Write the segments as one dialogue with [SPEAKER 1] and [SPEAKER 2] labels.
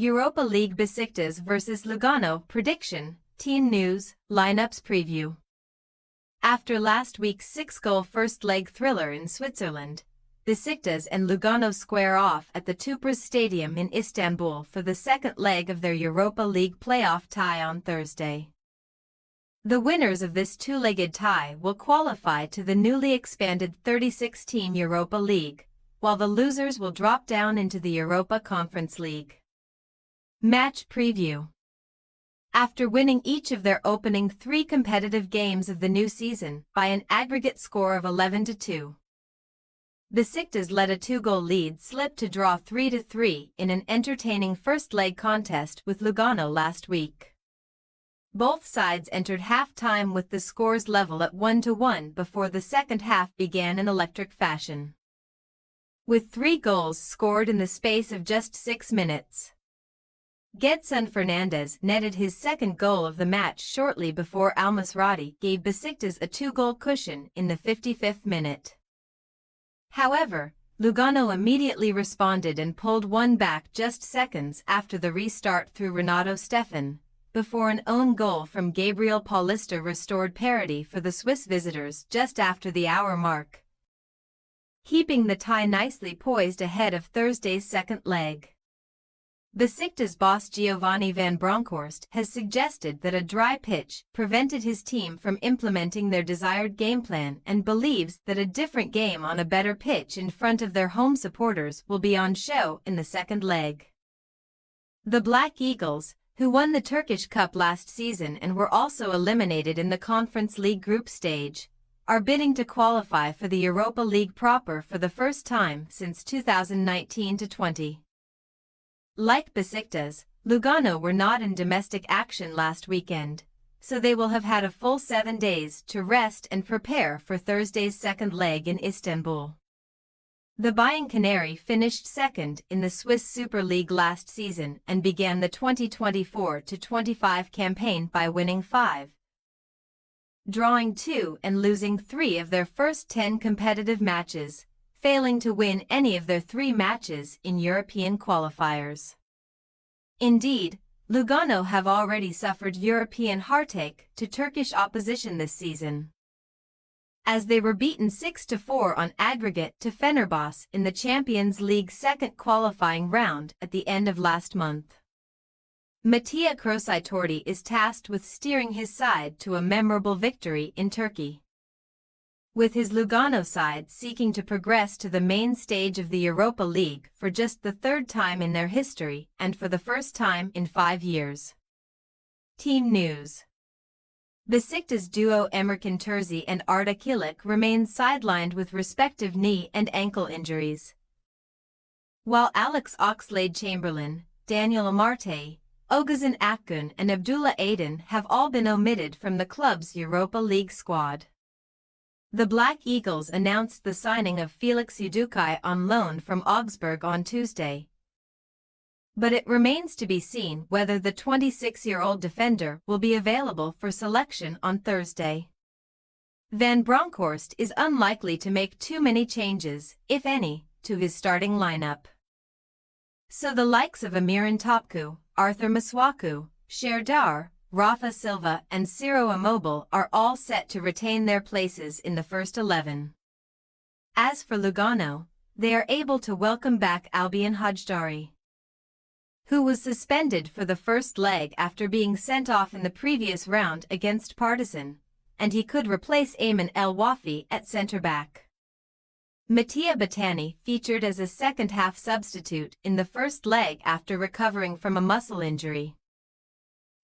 [SPEAKER 1] Europa League Besiktas vs Lugano prediction, team news, lineups preview. After last week's 6-goal first-leg thriller in Switzerland, Besiktas and Lugano square off at the Tüpraş Stadium in Istanbul for the second leg of their Europa League playoff tie on Thursday. The winners of this two-legged tie will qualify to the newly expanded 36-team Europa League, while the losers will drop down into the Europa Conference League. Match preview. After winning each of their opening 3 competitive games of the new season by an aggregate score of 11-2, Besiktas let a 2-goal lead slip to draw 3-3 in an entertaining first-leg contest with Lugano last week. Both sides entered half-time with the scores level at 1-1 before the second half began in electric fashion, with 3 goals scored in the space of just 6 minutes. Gedson Fernandes netted his second goal of the match shortly before Al-Masrati gave Besiktas a 2-goal cushion in the 55th minute. However, Lugano immediately responded and pulled one back just seconds after the restart through Renato Steffen, before an own goal from Gabriel Paulista restored parity for the Swiss visitors just after the hour mark, keeping the tie nicely poised ahead of Thursday's second leg. Besiktas boss Giovanni van Bronckhorst has suggested that a dry pitch prevented his team from implementing their desired game plan and believes that a different game on a better pitch in front of their home supporters will be on show in the second leg. The Black Eagles, who won the Turkish Cup last season and were also eliminated in the Conference League group stage, are bidding to qualify for the Europa League proper for the first time since 2019-20. Like Besiktas, Lugano were not in domestic action last weekend, so they will have had a full 7 days to rest and prepare for Thursday's second leg in Istanbul. The Bayern Canary finished second in the Swiss Super League last season and began the 2024-25 campaign by winning 5, drawing 2 and losing 3 of their first 10 competitive matches, failing to win any of their 3 matches in European qualifiers. Indeed, Lugano have already suffered European heartache to Turkish opposition this season, as they were beaten 6-4 on aggregate to Fenerbahçe in the Champions League second qualifying round at the end of last month. Mattia Crocitorti is tasked with steering his side to a memorable victory in Turkey, with his Lugano side seeking to progress to the main stage of the Europa League for just the 3rd time in their history and for the first time in 5 years. Team news. Besiktas duo Emirkan Terzi and Arda Kilic remain sidelined with respective knee and ankle injuries, while Alex Oxlade-Chamberlain, Daniel Amarte, Oguzhan Akgün and Abdullah Aydın have all been omitted from the club's Europa League squad. The Black Eagles announced the signing of Felix Udukai on loan from Augsburg on Tuesday, but it remains to be seen whether the 26-year-old defender will be available for selection on Thursday. Van Bronckhorst is unlikely to make too many changes, if any, to his starting lineup, so the likes of Emirhan Topçu, Arthur Masuaku, Serdar, Rafa Silva and Ciro Immobile are all set to retain their places in the first 11. As for Lugano, they are able to welcome back Albion Hajdari, who was suspended for the first leg after being sent off in the previous round against Partizan, and he could replace Ayman El Wafi at centre-back. Mattia Battani featured as a second-half substitute in the first leg after recovering from a muscle injury,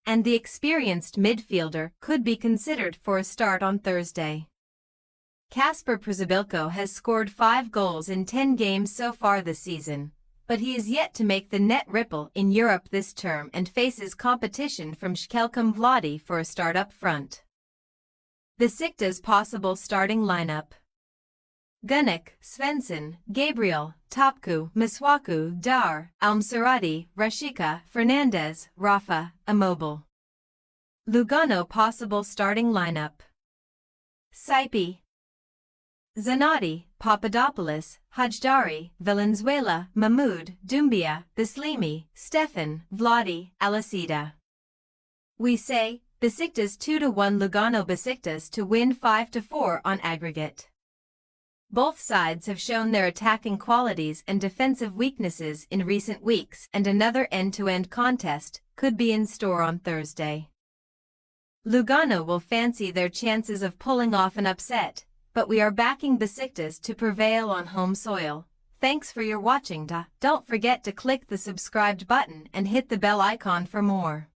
[SPEAKER 1] and the experienced midfielder could be considered for a start on Thursday. Kasper Przybyłko has scored 5 goals in 10 games so far this season, but he is yet to make the net ripple in Europe this term and faces competition from Şevket Vladi for a start up front. Besiktas' possible starting lineup: Gunik, Svensson, Gabriel, Topçu, Masuaku, Dar, Al-Masrati, Rashica, Fernandes, Rafa, Immobile. Lugano possible starting lineup: Saipi, Zanotti, Papadopoulos, Hajdari, Valenzuela, Mahmoud, Doumbia, Bislimi, Stefan, Vladi, Alicida. We say, Besiktas 2-1 Lugano. Besiktas to win 5-4 on aggregate. Both sides have shown their attacking qualities and defensive weaknesses in recent weeks, and another end-to-end contest could be in store on Thursday. Lugano will fancy their chances of pulling off an upset, but we are backing Besiktas to prevail on home soil. Thanks for your watching. Don't forget to click the subscribed button and hit the bell icon for more.